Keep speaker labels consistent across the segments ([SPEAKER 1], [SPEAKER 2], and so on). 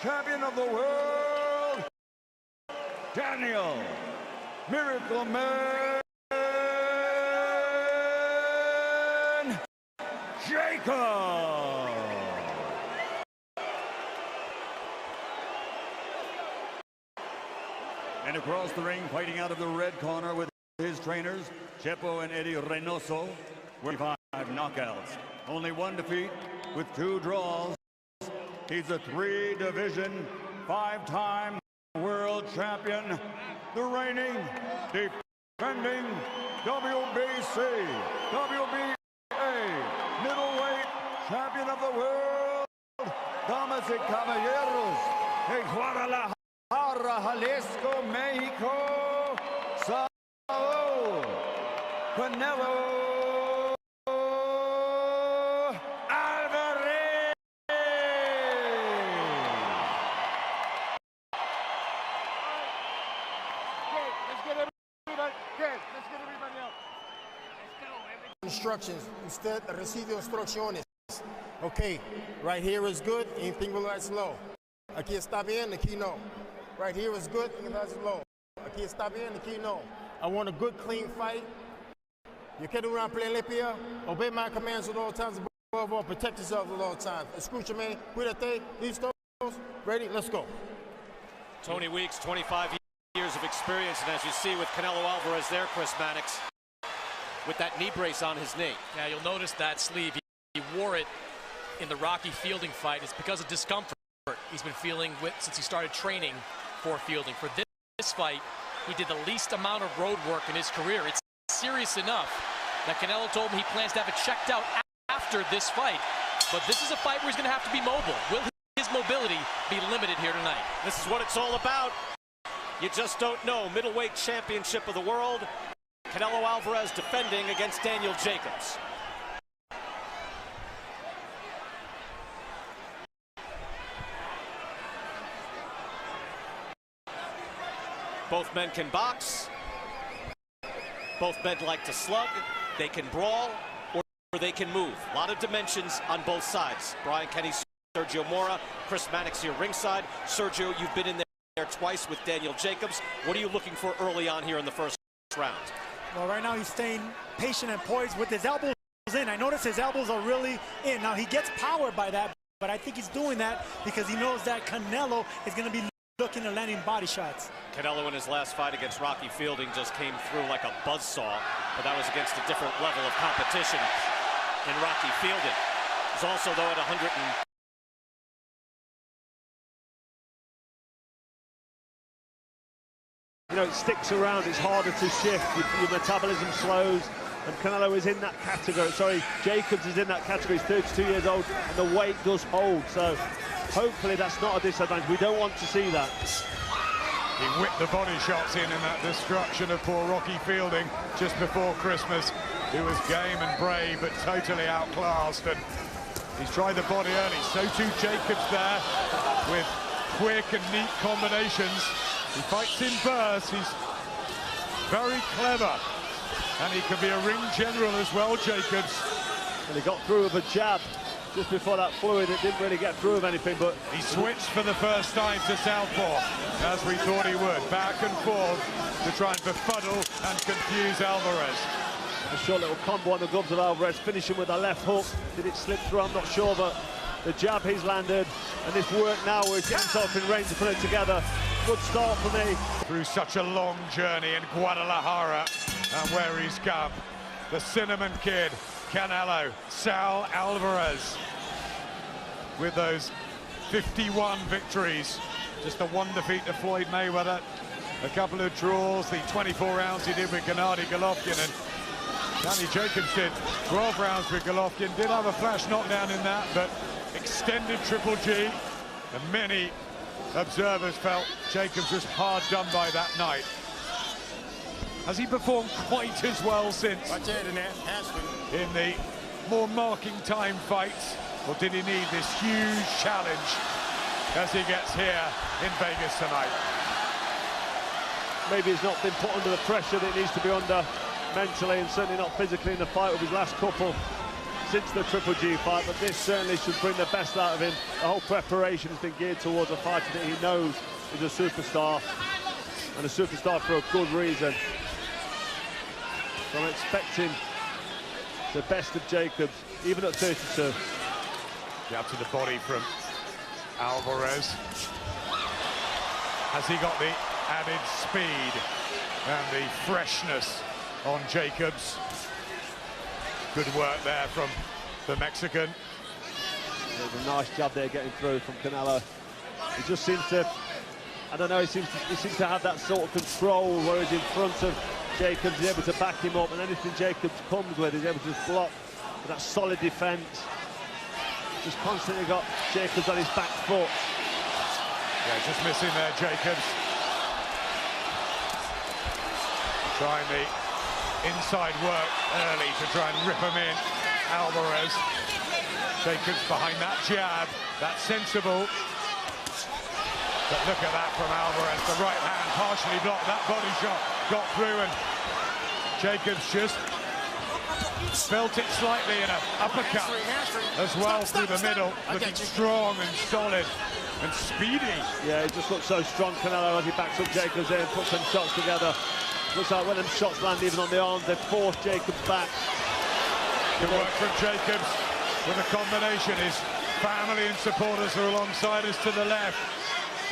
[SPEAKER 1] champion of the world, Daniel Miracle Man Jacobs. And across the ring, fighting out of the red corner with his trainers, Chepo and Eddie Reynoso, 25 knockouts. Only one defeat with 2 draws. He's a 3-division, 5-time world champion, the reigning, defending WBC, WBA middleweight champion of the world, damas y caballeros, en Guadalajara, Jalisco, Mexico, Saul, Canelo Alvarez.
[SPEAKER 2] Let's get everybody out. Instructions. Usted recibe instrucciones. Okay, right here is good, anything relax low. Aquí está bien, aquí no. Right here is good, relax low. Aquí está bien, aquí no. I want a good, clean fight. You can't run play limpia. Obey my commands at all times. Above all, protect yourself at all times. Escúchame, cuídate, listos, ready, let's go.
[SPEAKER 3] Tony Weeks, 25 years of experience, and as you see with Canelo Alvarez there, Chris Mannix, with that knee brace on his knee.
[SPEAKER 4] Yeah, you'll notice that sleeve. He wore it in the Rocky Fielding fight. It's because of discomfort he's been feeling since he started training for Fielding. For this fight, he did the least amount of road work in his career. It's serious enough that Canelo told him he plans to have it checked out after this fight. But this is a fight where he's going to have to be mobile. Will his mobility be limited here tonight?
[SPEAKER 3] This is what it's all about. You just don't know. Middleweight championship of the world. Canelo Alvarez defending against Daniel Jacobs. Both men can box. Both men like to slug. They can brawl, or they can move. A lot of dimensions on both sides. Brian Kenny, Sergio Mora, Chris Mannix here ringside. Sergio, you've been in there twice with Daniel Jacobs. What are you looking for early on here in the first round?
[SPEAKER 5] Well, right now he's staying patient and poised with his elbows in. I notice his elbows are really in. Now he gets powered by that, but I think he's doing that because he knows that Canelo is going to be looking at landing body shots.
[SPEAKER 3] Canelo in his last fight against Rocky Fielding just came through like a buzzsaw, but that was against a different level of competition in Rocky Fielding. He's also, though, at 100 and...
[SPEAKER 6] You know, it sticks around, it's harder to shift, your metabolism slows, and Canelo is in that category. Sorry, Jacobs is in that category, he's 32 years old, and the weight does hold, so hopefully that's not a disadvantage. We don't want to see that.
[SPEAKER 1] He whipped the body shots in that destruction of poor Rocky Fielding just before Christmas. He was game and brave, but totally outclassed, and he's tried the body early. So too Jacobs there, with quick and neat combinations. He fights in bursts, he's very clever, and he can be a ring general as well, Jacobs.
[SPEAKER 6] And he got through with a jab just before that fluid. It didn't really get through with anything, but...
[SPEAKER 1] He switched for the first time to southpaw, as we thought he would, back and forth to try and befuddle and confuse Alvarez.
[SPEAKER 6] A short little combo on the gloves of Alvarez, finishing with a left hook. Did it slip through? I'm not sure, but the jab he's landed, and this work now where he's getting himself in range to put it together. Good start for me.
[SPEAKER 1] Through such a long journey in Guadalajara, and where he's come, the Cinnamon Kid, Canelo, Saul Alvarez, with those 51 victories. Just the one defeat to Floyd Mayweather, a couple of draws, the 24 rounds he did with Gennady Golovkin, and Danny Jacobs did 12 rounds with Golovkin, did have a flash knockdown in that, but extended Triple G, and many observers felt Jacobs was hard done by that night. Has he performed quite as well since in the more marking time fights, or did he need this huge challenge as he gets here in Vegas tonight?
[SPEAKER 6] Maybe he's not been put under the pressure that he needs to be under mentally, and certainly not physically in the fight with his last couple. since the Triple G fight, but this certainly should bring the best out of him. The whole preparation has been geared towards a fighter that he knows is a superstar, and a superstar for a good reason. So I'm expecting the best of Jacobs, even at 32.
[SPEAKER 1] Jab to the body from Alvarez. Has he got the added speed and the freshness on Jacobs? Good work there from the Mexican.
[SPEAKER 6] There's a nice jab there getting through from Canelo. He just seems to, I don't know, he seems to have that sort of control where he's in front of Jacobs, he's able to back him up, and anything Jacobs comes with, he's able to just block with that solid defence. Just constantly got Jacobs on his back foot.
[SPEAKER 1] Yeah, just missing there, Jacobs. Trying the inside work early to try and rip him in. Alvarez. Jacobs behind that jab. That's sensible. But look at that from Alvarez. The right hand partially blocked. That body shot got through, and Jacobs just felt it slightly in an uppercut as well through the middle. Looking strong and solid and speedy.
[SPEAKER 6] Yeah, he just looks so strong, Canelo, as he backs up Jacobs in and puts some shots together. Looks like when them shots land even on the arms, they force Jacobs back.
[SPEAKER 1] Good work from Jacobs with a combination. His family and supporters are alongside us to the left.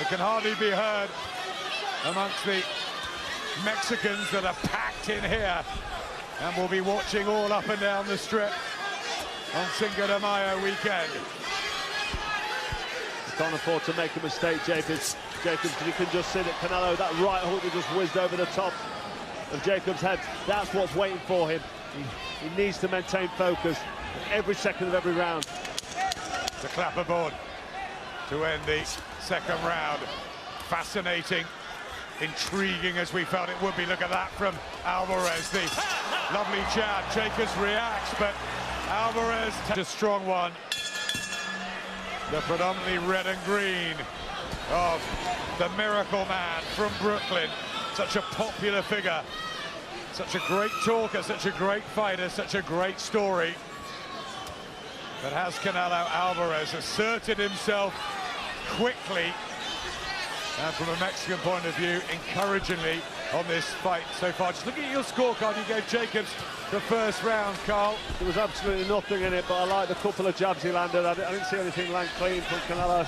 [SPEAKER 1] It can hardly be heard amongst the Mexicans that are packed in here, and we'll be watching all up and down the strip on Cinco de Mayo weekend.
[SPEAKER 6] Can't afford to make a mistake, Jacobs, because you can just see that Canelo, that right hook that just whizzed over the top of Jacobs' head, that's what's waiting for him. He needs to maintain focus every second of every round.
[SPEAKER 1] The clapperboard to end the second round. Fascinating, intriguing as we felt it would be. Look at that from Alvarez, the lovely jab. Jacobs reacts, but Alvarez takes a strong one. The predominantly red and green of the Miracle Man from Brooklyn. Such a popular figure, such a great talker, such a great fighter, such a great story. But has Canelo Alvarez asserted himself quickly, and from a Mexican point of view, encouragingly on this fight so far? Just looking at your scorecard, you gave Jacobs the first round, Carl.
[SPEAKER 6] There was absolutely nothing in it, but I like the couple of jabs he landed. I didn't see anything land clean from Canelo.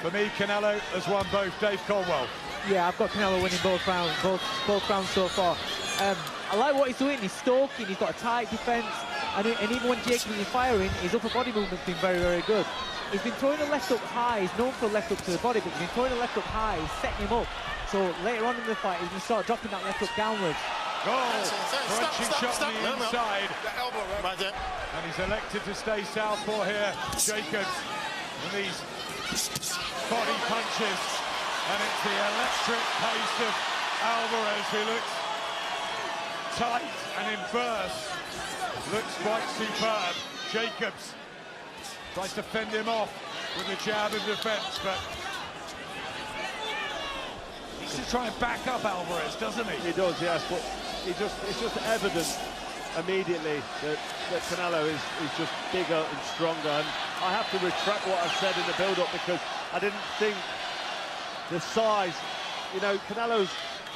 [SPEAKER 1] For me, Canelo has won both. Dave Colwell.
[SPEAKER 7] Yeah, I've got Canelo winning both rounds so far. I like what he's doing. He's stalking. He's got a tight defence, and even when Jacobs is firing, his upper body movement's been very, very good. He's been throwing a left up high. He's known for a left up to the body, but he's been throwing a left up high. He's setting him up. So later on in the fight, he's going to start dropping that left up downwards.
[SPEAKER 1] Crunching shot on the inside. And he's elected to stay southpaw here, Jacobs. And these body punches. And it's the electric pace of Alvarez, who looks tight and in burst. Looks quite superb. Jacobs tries to fend him off with the jab in defence, but he's just trying to back up Alvarez, doesn't he?
[SPEAKER 6] He does, yes, but it's just evident immediately that Canelo is just bigger and stronger. And I have to retract what I've said in the build-up, because I didn't think the size, you know,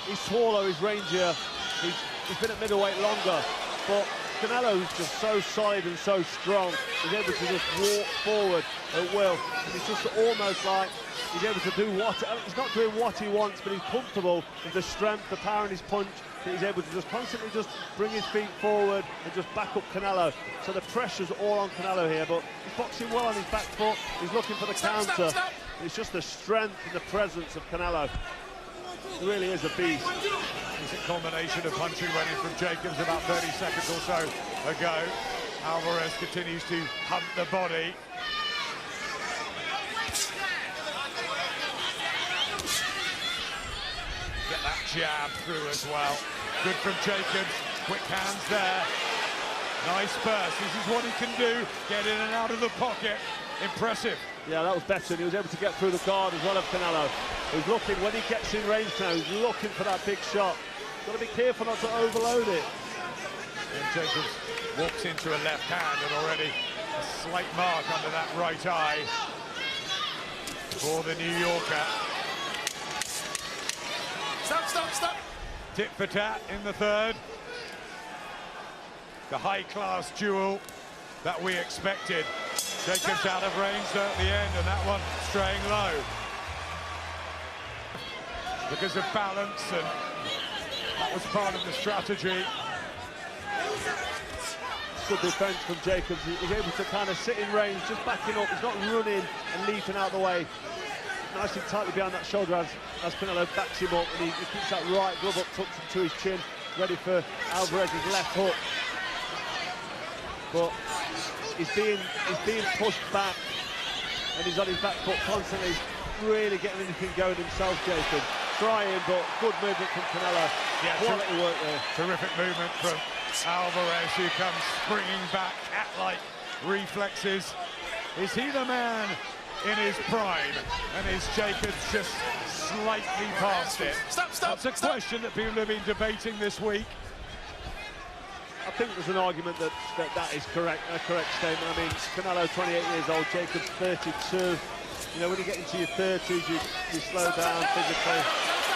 [SPEAKER 6] he's smaller, he's rangier, he's been at middleweight longer, but Canelo's just so solid and so strong. He's able to just walk forward at will. And it's just almost like he's able to do he's not doing what he wants, but he's comfortable with the strength, the power in his punch, that he's able to just constantly just bring his feet forward and just back up Canelo. So the pressure's all on Canelo here, but he's boxing well on his back foot. He's looking for the counter. It's just the strength and the presence of Canelo. He really is a beast.
[SPEAKER 1] It's a combination of punching went in from Jacobs about 30 seconds or so ago. Alvarez continues to hunt the body. Get that jab through as well. Good from Jacobs. Quick hands there. Nice burst. This is what he can do. Get in and out of the pocket. Impressive.
[SPEAKER 6] Yeah, that was better. He was able to get through the guard as well of Canelo. He's looking, when he gets in range now, he's looking for that big shot. Got to be careful not to overload it.
[SPEAKER 1] And Jacobs Walks into a left hand and already a slight mark under that right eye for the New Yorker.
[SPEAKER 2] Stop.
[SPEAKER 1] Tit for tat in the third. The high-class duel that we expected. Jacobs out of range though at the end, and that one straying low. Because of balance, and that was part of the strategy.
[SPEAKER 6] Good defence from Jacobs. He's able to kind of sit in range, just backing up. He's not running and leaping out the way. Nicely tightly behind that shoulder as Canelo backs him up, and he keeps that right glove up tucked into his chin, ready for Alvarez's left hook. But he's being pushed back, and he's on his back foot constantly. He's really getting anything going himself, Jacobs. Trying, but good movement from Canelo.
[SPEAKER 1] Yeah,
[SPEAKER 6] quality work there.
[SPEAKER 1] Terrific movement from Alvarez, who comes springing back, cat-like reflexes. Is he the man in his prime, and is Jacobs just slightly past it?
[SPEAKER 2] Stop.
[SPEAKER 1] That's a question that people have been debating this week.
[SPEAKER 6] I think there's an argument that is correct, a correct statement. I mean, Canelo, 28 years old, Jacobs, 32. You know, when you get into your 30s, you slow down physically.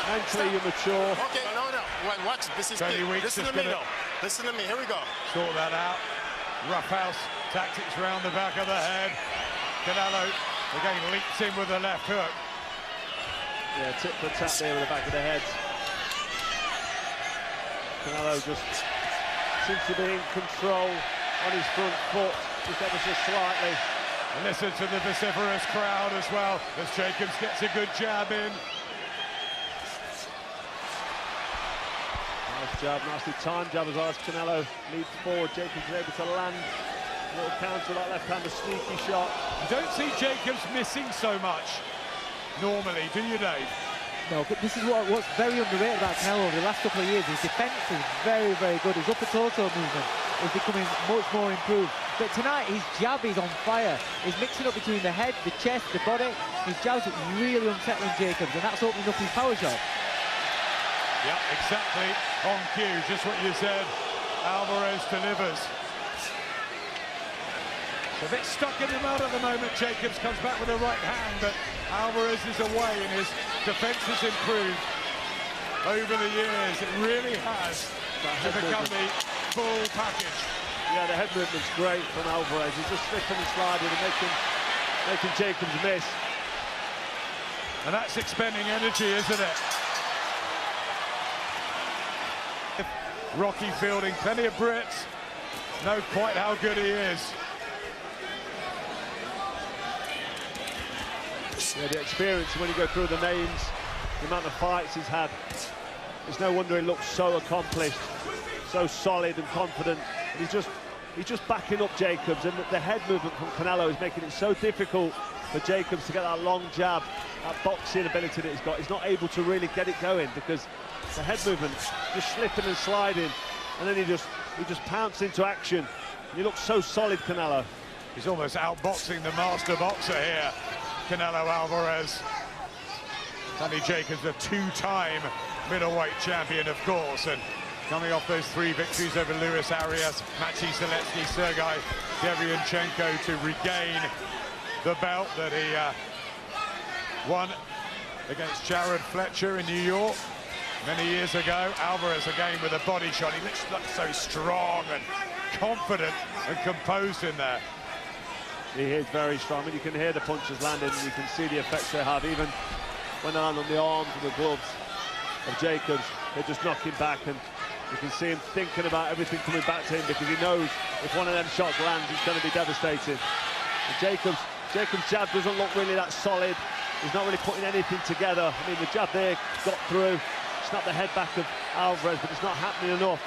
[SPEAKER 6] Mentally, you mature.
[SPEAKER 2] Okay, no. Wait, watch it. This is
[SPEAKER 1] Tony
[SPEAKER 2] big.
[SPEAKER 1] Weeks
[SPEAKER 2] Listen to me, though. Listen to me. Here we go.
[SPEAKER 1] Sort that out. Roughhouse tactics round the back of the head. Canelo again leaps in with the left hook.
[SPEAKER 6] Yeah, tit for tat there with the back of the head. Canelo just seems to be in control on his front foot, just ever so slightly.
[SPEAKER 1] And listen to the vociferous crowd as well, as Jacobs gets a good jab in.
[SPEAKER 6] Nice jab, nicely timed jab as well as Canelo leads forward. Jacobs is able to land a little counter with that left hand, a sneaky shot.
[SPEAKER 1] You don't see Jacobs missing so much normally, do you, Dave?
[SPEAKER 7] No, but this is what's very underrated about Canelo over the last couple of years. His defence is very, very good. His upper torso movement is becoming much more improved. But tonight, his jab is on fire. He's mixing up between the head, the chest, the body. His jab's really unsettling Jacobs, and that's opening up his power shot.
[SPEAKER 1] Yeah, exactly on cue, just what you said. Alvarez delivers. It's a bit stuck in the mud at the moment. Jacobs comes back with a right hand, but Alvarez is away, and his defence has improved over the years. It really has to become the full package.
[SPEAKER 6] Yeah, the head movement's great from Alvarez. He's just slipping and sliding and making Jacobs miss.
[SPEAKER 1] And that's expending energy, isn't it? Rocky fielding plenty of Brits. Know quite how good he is.
[SPEAKER 6] Yeah, the experience when you go through the names, the amount of fights he's had, it's no wonder he looks so accomplished, so solid and confident. And he's just backing up Jacobs, and the head movement from Canelo is making it so difficult for Jacobs to get that long jab, that boxing ability that he's got. He's not able to really get it going because the head movement just slipping and sliding, and then he just pounced into action. He looks so solid, Canelo.
[SPEAKER 1] He's almost outboxing the master boxer here, Canelo Alvarez. Danny Jacobs, a two-time middleweight champion, of course, and coming off those 3 victories over Luis Arias, Maciej Zalewski, Sergei Derevianchenko to regain the belt that he won against Jared Fletcher in New York many years ago. Alvarez again with a body shot. He looks so strong and confident and composed in there.
[SPEAKER 6] He is very strong. I mean, you can hear the punches landing, and you can see the effects they have, even when they land on the arms and the gloves of Jacobs. They're just knocking back, and you can see him thinking about everything coming back to him, because he knows if one of them shots lands, it's going to be devastating. And Jacobs' jab doesn't look really that solid. He's not really putting anything together. I mean, the jab there got through, snapped the head back of Alvarez, but it's not happening enough.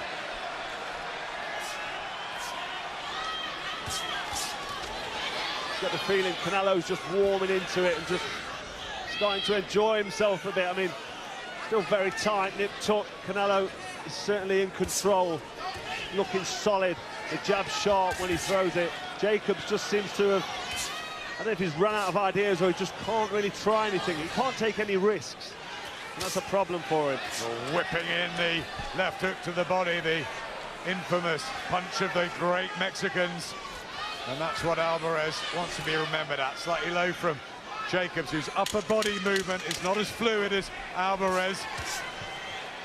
[SPEAKER 6] Got the feeling Canelo's just warming into it and just starting to enjoy himself a bit. I mean, still very tight, nip tuck. Canelo is certainly in control, looking solid. The jab's sharp when he throws it. Jacobs just seems to have, I don't know if he's run out of ideas or he just can't really try anything. He can't take any risks, and that's a problem for him.
[SPEAKER 1] Whipping in the left hook to the body, the infamous punch of the great Mexicans. And that's what Alvarez wants to be remembered at. Slightly low from Jacobs, whose upper body movement is not as fluid as Alvarez.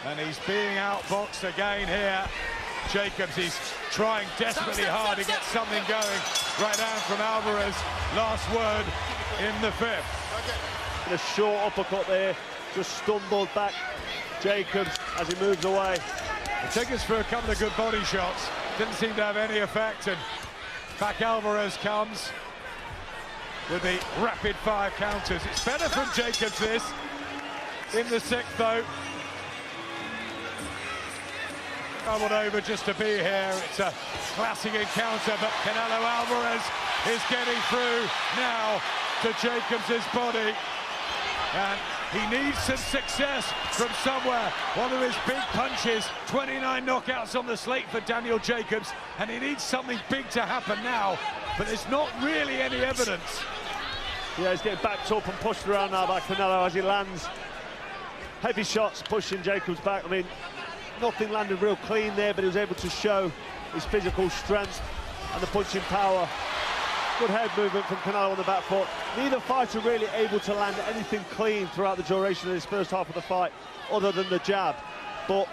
[SPEAKER 1] And he's being outboxed again here. Jacobs, he's trying desperately hard to get something going. Right hand from Alvarez. Last word in the fifth.
[SPEAKER 6] And a short uppercut there, just stumbled back Jacobs as he moves away.
[SPEAKER 1] The tickets for a couple of good body shots. Didn't seem to have any effect, and back Alvarez comes with the rapid-fire counters. It's better from Jacobs, this. In the sixth, though. Traveled over just to be here. It's a classic encounter, but Canelo Alvarez is getting through now to Jacobs' body. And he needs some success from somewhere. One of his big punches, 29 knockouts on the slate for Дэниел Джейкобс, and he needs something big to happen now, but there's not really any evidence.
[SPEAKER 6] Yeah, he's getting backed up and pushed around now by Canelo as he lands heavy shots, pushing Jacobs back. I mean, nothing landed real clean there, but he was able to show his physical strength and the punching power. Good head movement from Canelo on the back foot. Neither fighter really able to land anything clean throughout the duration of this first half of the fight, other than the jab. But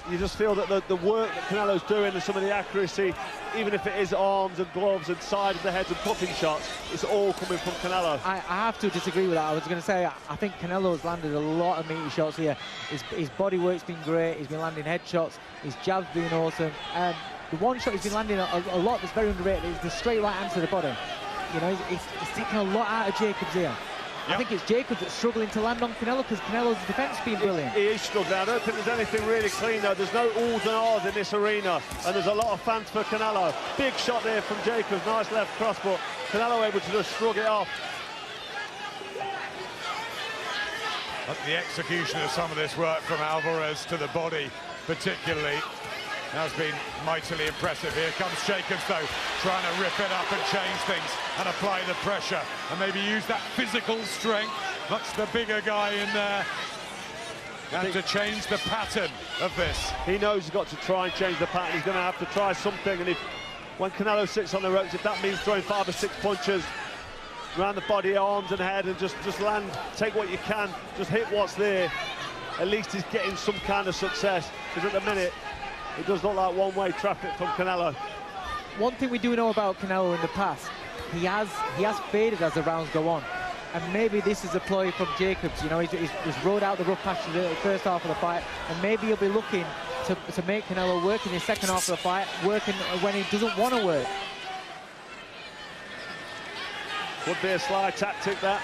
[SPEAKER 6] you just feel that the work that Canelo's doing and some of the accuracy, even if it is arms and gloves and side of the heads and cutting shots, it's all coming from Canelo.
[SPEAKER 7] I have to disagree with that. I was going to say, I think Canelo's landed a lot of meaty shots here. His body work's been great. He's been landing head shots. His jab's been awesome. The one shot he's been landing a lot that's very underrated is the straight right hand to the body. You know, he's taking a lot out of Jacobs here. Yep. I think it's Jacobs that's struggling to land on Canelo because Canelo's defense has been brilliant.
[SPEAKER 6] He is struggling. I don't think there's anything really clean though. There's no oohs and ahs in this arena, and there's a lot of fans for Canelo. Big shot there from Jacobs, nice left cross, but Canelo able to just shrug it off.
[SPEAKER 1] But the execution of some of this work from Alvarez to the body particularly has been mightily impressive. Here comes Jacobs, though, trying to rip it up and change things and apply the pressure and maybe use that physical strength, much the bigger guy in there, and to change the pattern of this.
[SPEAKER 6] He knows he's got to try and change the pattern. He's going to have to try something, and when Canelo sits on the ropes, if that means throwing 5 or 6 punches around the body, arms and head, and just land, take what you can, just hit what's there, at least he's getting some kind of success, because at the minute, it does look like one-way traffic from Canelo.
[SPEAKER 7] One thing we do know about Canelo in the past, he has faded as the rounds go on, and maybe this is a ploy from Jacobs. You know, he's rode out the rough patch in the first half of the fight, and maybe he'll be looking to make Canelo work in the second half of the fight, working when he doesn't want to work.
[SPEAKER 6] Would be a sly tactic, that,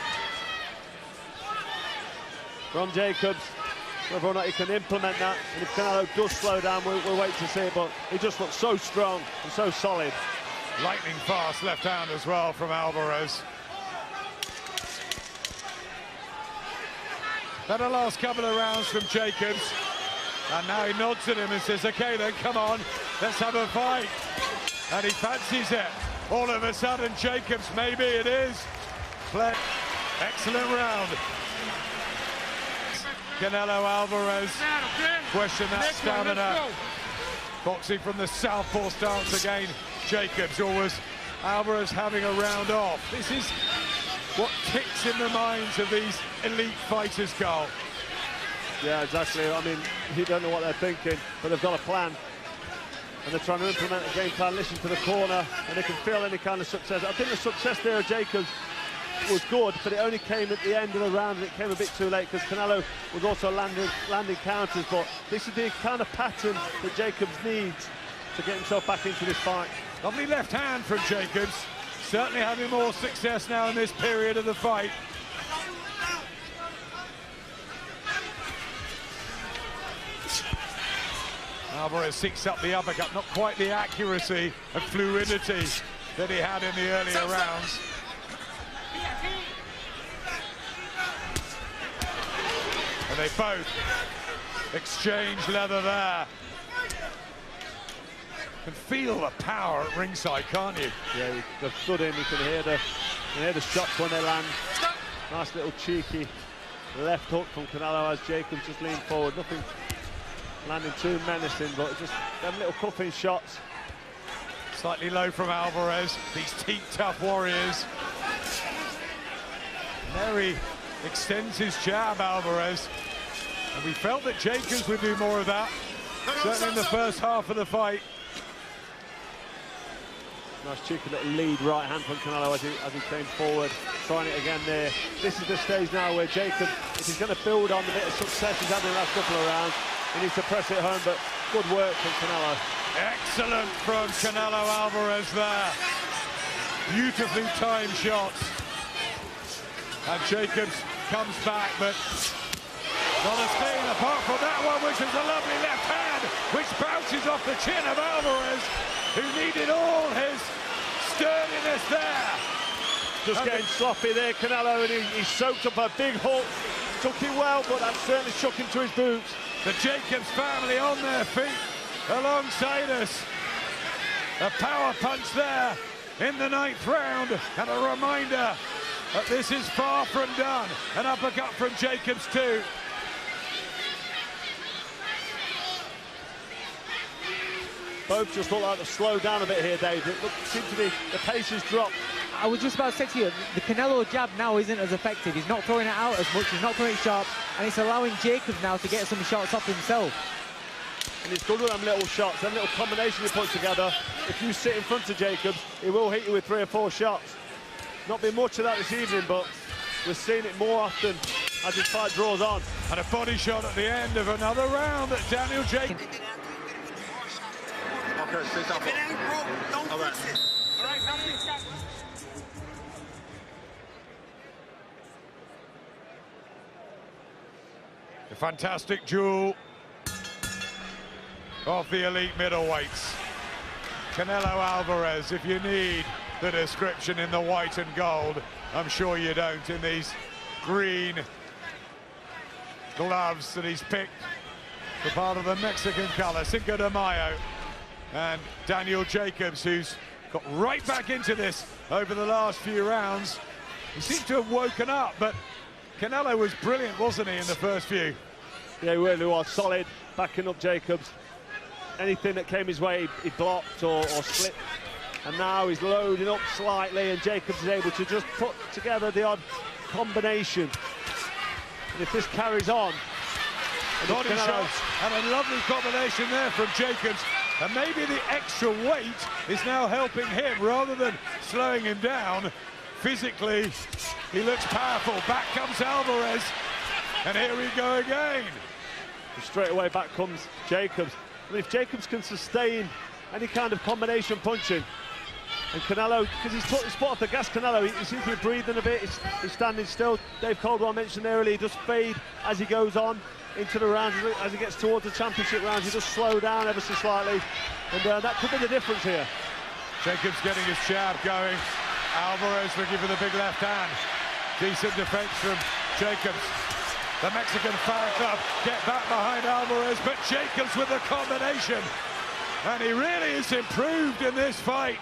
[SPEAKER 6] from Jacobs. Whether or not he can implement that, and if Canelo does slow down, we'll wait to see it, but he just looks so strong and so solid.
[SPEAKER 1] Lightning fast left hand as well from Alvarez. Had a last couple of rounds from Jacobs, and now he nods at him and says, okay then, come on, let's have a fight. And he fancies it. All of a sudden, Jacobs, maybe it is. Excellent round. Canelo Alvarez, question that stamina. Boxing from the southpaw stance again. Jacobs, or was Alvarez having a round off? This is what ticks in the minds of these elite fighters, Carl.
[SPEAKER 6] Yeah, exactly. I mean, you don't know what they're thinking, but they've got a plan. And they're trying to implement a game plan, listen to the corner, and they can feel any kind of success. I think the success there of Jacobs was good, but it only came at the end of the round, and it came a bit too late because Canelo was also landing counters. But this is the kind of pattern that Jacobs needs to get himself back into this fight.
[SPEAKER 1] Lovely left hand from Jacobs, certainly having more success now in this period of the fight. Alvarez seeks up the uppercut, not quite the accuracy and fluidity that he had in the earlier rounds. And they both exchange leather there. You can feel the power at ringside, can't you?
[SPEAKER 6] Yeah, they've stood in, you can hear the shots when they land. Nice little cheeky left hook from Canelo as Jacobs just leaned forward. landing too menacing, but just them little cuffing shots.
[SPEAKER 1] Slightly low from Alvarez, these teeth-tough warriors. There he extends his jab, Alvarez. And we felt that Jacobs would do more of that, certainly in the first half of the fight.
[SPEAKER 6] Nice cheeky little lead right hand from Canelo as he came forward, trying it again there. This is the stage now where Jacobs, if he's going to build on the bit of success he's had in the last couple of rounds, he needs to press it home, but good work from Canelo.
[SPEAKER 1] Excellent from Canelo Alvarez there. Beautifully timed shots. And Jacobs comes back, but not a thing apart from that one, which is a lovely left hand, which bounces off the chin of Alvarez, who needed all his sturdiness there.
[SPEAKER 6] Just getting sloppy there, Canelo, and he soaked up a big hook. Took it well, but that certainly shook him to his boots.
[SPEAKER 1] The Jacobs family on their feet alongside us. A power punch there in the 9th round, and a reminder that this is far from done. An uppercut from Jacobs too.
[SPEAKER 6] Both just look like they've slowed down a bit here, Dave. It seems to be the pace has dropped.
[SPEAKER 7] I was just about to say to you, the Canelo jab now isn't as effective. He's not throwing it out as much, he's not throwing it sharp, and it's allowing Jacobs now to get some shots off himself.
[SPEAKER 6] And he's good with them little shots, them little combination he puts together. If you sit in front of Jacobs, he will hit you with 3 or 4 shots. Not been much of that this evening, but we're seeing it more often as this fight draws on.
[SPEAKER 1] And a body shot at the end of another round that Daniel Jacobs.
[SPEAKER 8] Okay, stay top. All right.
[SPEAKER 1] A fantastic duel of the elite middleweights. Canelo Alvarez, if you need the description in the white and gold, I'm sure you don't, in these green gloves that he's picked for part of the Mexican color, Cinco de Mayo. And Daniel Jacobs, who's got right back into this over the last few rounds. He seems to have woken up, but Canelo was brilliant, wasn't he, in the first few?
[SPEAKER 6] Yeah, he really was solid, backing up Jacobs. Anything that came his way, he blocked or slipped. And now he's loading up slightly, and Jacobs is able to just put together the odd combination. And if this carries on...
[SPEAKER 1] Body shots and a lovely combination there from Jacobs. And maybe the extra weight is now helping him rather than slowing him down. Physically, he looks powerful. Back comes Alvarez, and here we go again.
[SPEAKER 6] And straight away back comes Jacobs. And if Jacobs can sustain any kind of combination punching, and Canelo, because he's put his foot off the gas, Canelo, he seems to be breathing a bit, he's standing still. Dave Caldwell mentioned earlier, he does fade as he goes on into the rounds, as he gets towards the championship rounds, he does slow down ever so slightly, and that could be the difference here.
[SPEAKER 1] Jacobs getting his jab going. Alvarez looking for the big left hand. Decent defense from Jacobs. The Mexican fan club get back behind Alvarez, but Jacobs with the combination. And he really is improved in this fight.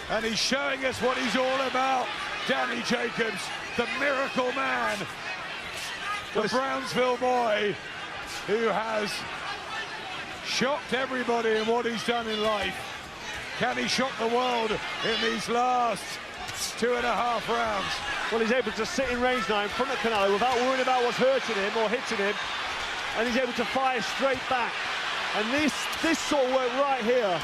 [SPEAKER 1] And he's showing us what he's all about. Danny Jacobs, the miracle man. The Brownsville boy who has shocked everybody in what he's done in life. Can he shock the world in these last 2.5 rounds?
[SPEAKER 6] Well, he's able to sit in range now in front of Canelo without worrying about what's hurting him or hitting him, and he's able to fire straight back. And this sort of work right here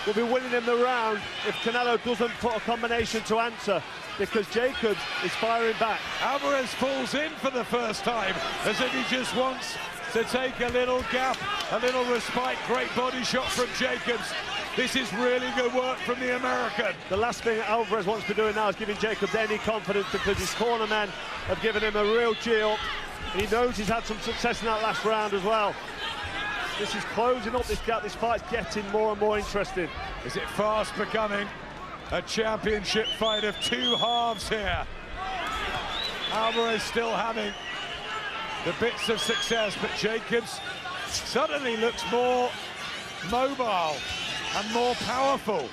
[SPEAKER 6] will be winning him the round if Canelo doesn't put a combination to answer, because Jacobs is firing back.
[SPEAKER 1] Alvarez falls in for the first time, as if he just wants to take a little gap, a little respite. Great body shot from Jacobs. This is really good work from the American.
[SPEAKER 6] The last thing Alvarez wants to be doing now is giving Jacobs any confidence, because his corner men have given him a real cheer up. He knows he's had some success in that last round as well. This is closing up this gap. This fight's getting more and more interesting.
[SPEAKER 1] Is it fast becoming a championship fight of two halves here? Alvarez still having the bits of success, but Jacobs suddenly looks more mobile and more powerful.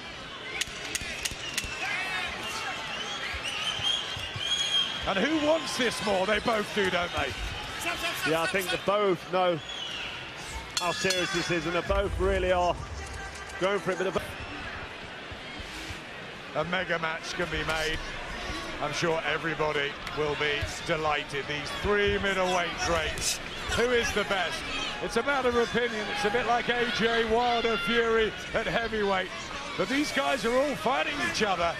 [SPEAKER 1] And who wants this more? They both do, don't they?
[SPEAKER 6] Yeah, I think they both know how serious this is, and they both really are going for it. But
[SPEAKER 1] a mega match can be made. I'm sure everybody will be delighted. These three middleweight greats. Who is the best? It's a matter of opinion. It's a bit like AJ, Wilder, Fury at heavyweight. But these guys are all fighting each other.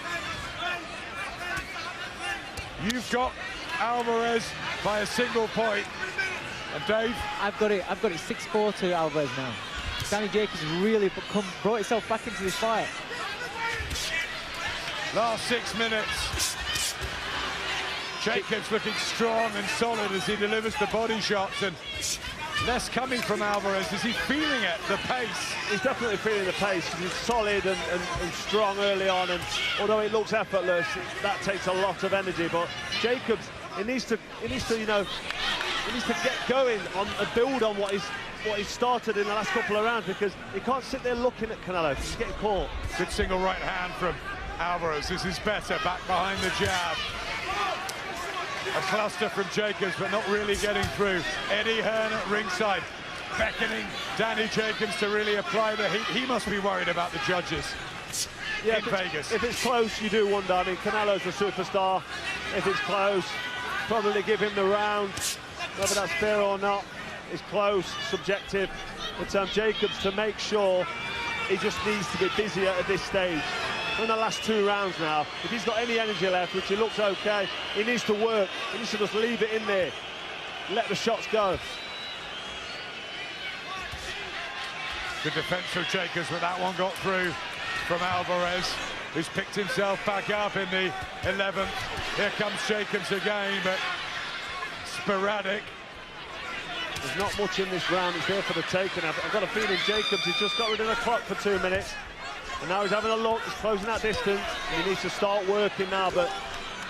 [SPEAKER 1] You've got Alvarez by a single point. And Dave?
[SPEAKER 7] I've got it 6-4 to Alvarez now. Danny Jacobs really brought himself back into this fight.
[SPEAKER 1] Last 6 minutes. Jacobs looking strong and solid as he delivers the body shots, and less coming from Alvarez. Is he feeling it, the pace?
[SPEAKER 6] He's definitely feeling the pace. He's solid and strong early on, and although it looks effortless, that takes a lot of energy. But Jacobs, he needs to get going on and build on what he's started in the last couple of rounds, because he can't sit there looking at Canelo. He's getting caught.
[SPEAKER 1] Good single right hand from Alvarez. This is better, back behind the jab. A cluster from Jacobs, but not really getting through. Eddie Hearn at ringside, beckoning Danny Jacobs to really apply the heat. He must be worried about the judges in Vegas.
[SPEAKER 6] If it's close, you do wonder. I mean, Canelo's a superstar. If it's close, probably give him the round. Whether that's fair or not is close, subjective. But Jacobs, to make sure, he just needs to be busier at this stage. In the last 2 rounds now, if he's got any energy left, which he looks okay, he needs to work. He needs to just leave it in there, let the shots go.
[SPEAKER 1] Good defense from Jacobs, but that one got through from Alvarez, who's picked himself back up in the 11th. Here comes Jacobs again, but sporadic.
[SPEAKER 6] There's not much in this round. It's there for the taking. I've got a feeling Jacobs has just got rid of the clock for 2 minutes. And now he's having a look, he's closing that distance, and he needs to start working now. But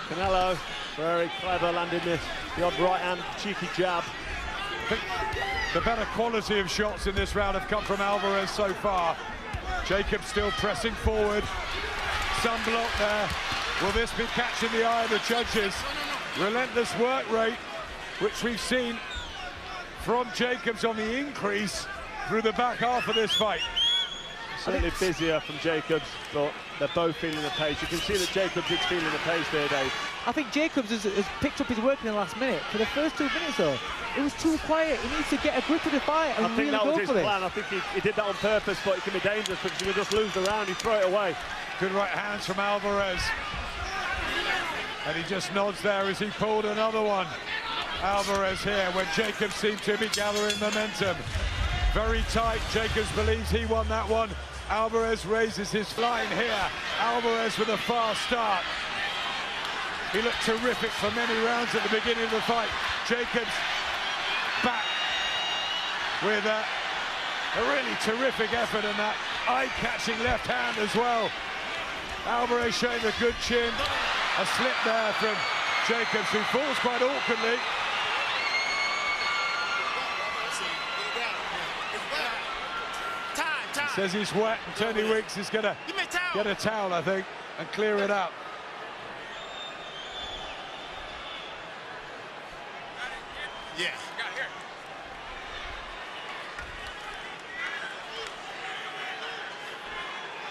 [SPEAKER 6] Canelo, very clever, landing the odd right hand, cheeky jab.
[SPEAKER 1] I think the better quality of shots in this round have come from Alvarez so far. Jacobs still pressing forward. Some block there. Will this be catching the eye of the judges? Relentless work rate, which we've seen from Jacobs on the increase through the back half of this fight.
[SPEAKER 6] Certainly busier from Jacobs, but they're both feeling the pace. You can see that Jacobs is feeling the pace there, Dave.
[SPEAKER 7] I think Jacobs has picked up his work in the last minute. For the first 2 minutes, though, it was too quiet. He needs to get a grip of the fight and really go for it. I think that was his plan.
[SPEAKER 6] I think he did that on purpose, but it can be dangerous because he can just lose the round. He throw it away.
[SPEAKER 1] Good right hands from Alvarez. And he just nods there as he pulled another one. Alvarez here, when Jacobs seemed to be gathering momentum. Very tight. Jacobs believes he won that one. Alvarez raises his line here. Alvarez with a fast start. He looked terrific for many rounds at the beginning of the fight. Jacobs back with a really terrific effort, and that eye-catching left hand as well. Alvarez showing a good chin. A slip there from Jacobs, who falls quite awkwardly. Says he's wet, and Tony Weeks is going to get a towel, I think, and clear it up.
[SPEAKER 2] Yeah.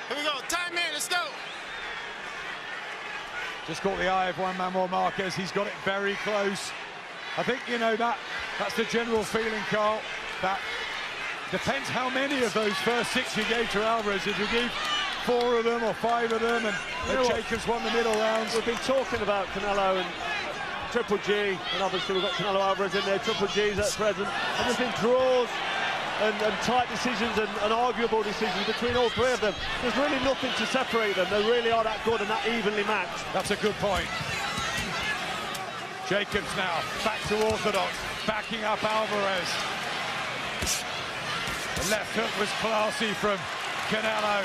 [SPEAKER 2] Here we go, time in, let's go.
[SPEAKER 1] Just caught the eye of one man more Marquez. He's got it very close. I think, you know, that's the general feeling, Carl, that depends how many of those first 6 you gave to Alvarez. If you gave 4 of them or 5 of them, and Jacobs won the middle rounds.
[SPEAKER 6] We've been talking about Canelo and Triple G, and obviously we've got Canelo Alvarez in there. Triple G's at present, and there's been draws and tight decisions and arguable decisions between all 3 of them. There's really nothing to separate them. They really are that good and that evenly matched.
[SPEAKER 1] That's a good point. Jacobs now back to orthodox, backing up Alvarez. The left hook was classy from Canelo.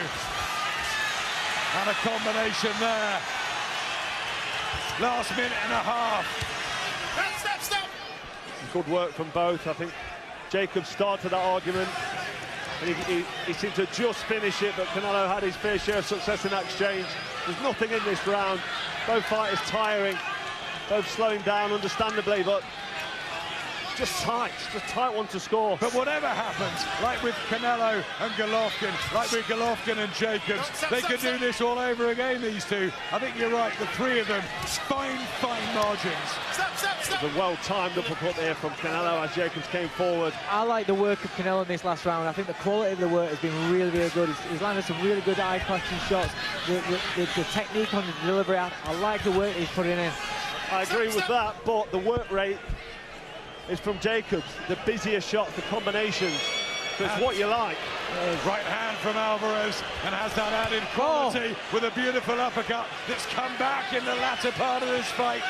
[SPEAKER 1] And a combination there. Last minute and a half.
[SPEAKER 2] Stop.
[SPEAKER 6] Good work from both. I think Jacobs started that argument, and he seemed to just finish it, but Canelo had his fair share of success in that exchange. There's nothing in this round. Both fighters tiring, both slowing down, understandably, but just tight one to score.
[SPEAKER 1] But whatever happens, like with Canelo and Golovkin, like with Golovkin and Jacobs, they could do this all over again, these two. I think you're right, the three of them, fine margins.
[SPEAKER 6] It was a well-timed uppercut there from Canelo as Jacobs came forward.
[SPEAKER 7] I like the work of Canelo in this last round. I think the quality of the work has been really, really good. He's landed some really good eye-catching shots. The technique on the delivery, I like the work he's putting in.
[SPEAKER 6] I agree with that, but the work rate is from Jacobs. The busier shots, the combinations. So it's what you like.
[SPEAKER 1] Right hand from Alvarez, and has that added quality with a beautiful uppercut that's come back in the latter part of this fight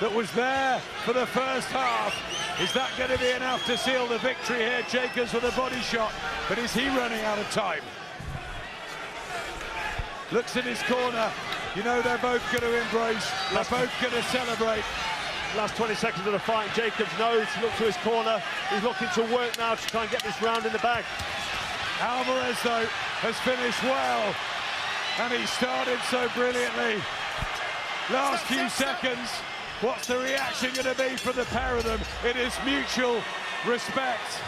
[SPEAKER 1] that was there for the first half. Is that going to be enough to seal the victory here? Jacobs with a body shot, but is he running out of time? Looks in his corner. You know they're both going to embrace. They're both going to celebrate.
[SPEAKER 6] Last 20 seconds of the fight, Jacobs knows, look to his corner. He's looking to work now to try and get this round in the bag.
[SPEAKER 1] Alvarez, though, has finished well, and he started so brilliantly. Last few seconds, what's the reaction going to be from the pair of them? It is mutual respect.